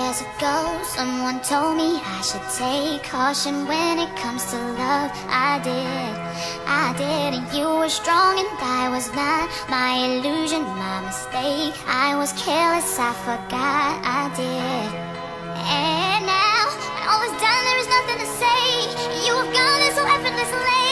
years ago, someone told me I should take caution when it comes to love. I did, and you were strong and I was not. My illusion, my mistake. I was careless, I forgot I did. And now, when all is done, there is nothing to say. You have gone so effortlessly.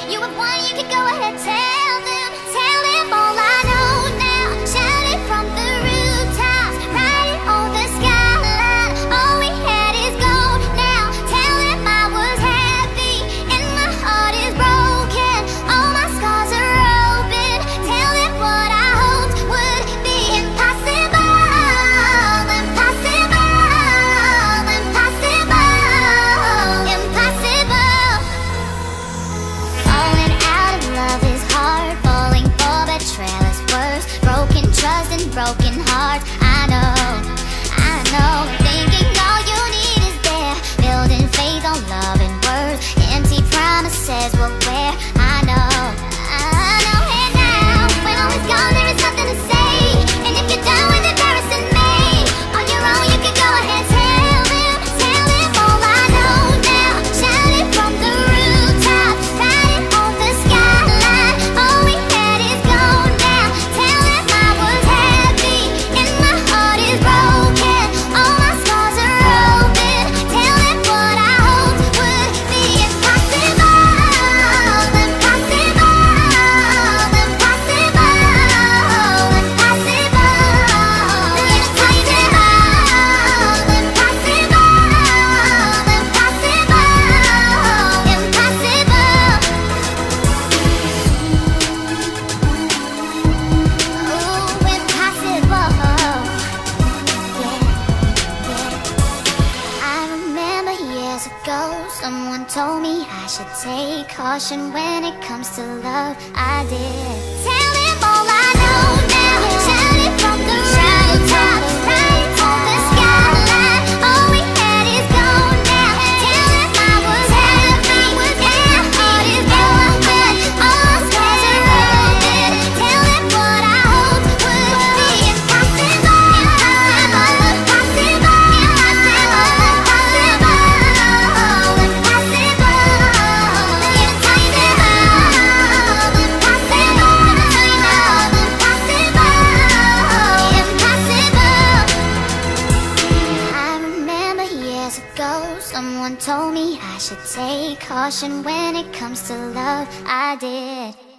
You have won, you can go ahead, tell them all I know now. Shout it from the rooftops, write it on the skyline. All we had is gold now. Tell them I was happy and my heart is broken. All my scars are open. Tell them what I hoped would be impossible. Impossible. Falling out of love is hard. Falling for betrayal is worse. Broken trust and broken hearts. I know. Thinking all you need is there. Building faith on love and words. Empty promises will wear. I know. And now, when all is gone, there is nothing to say. And if you're done with embarrassing me, on your own you can go ahead, tell them all I know now. Shout it from the rooftops, write it on the skyline. All we had is gone now. Tell them I was happy and my heart is broken. All my scars are open. Tell them what I hoped would be impossible. Someone told me I should take caution when it comes to love. I did. Tell them all I know now. Shout it from the rooftops, right on the skyline. All we had is gone now. Tell them I was happy and my heart is broken. All scars are open. Tell them what I hoped would be impossible. Someone told me I should take caution when it comes to love. I did.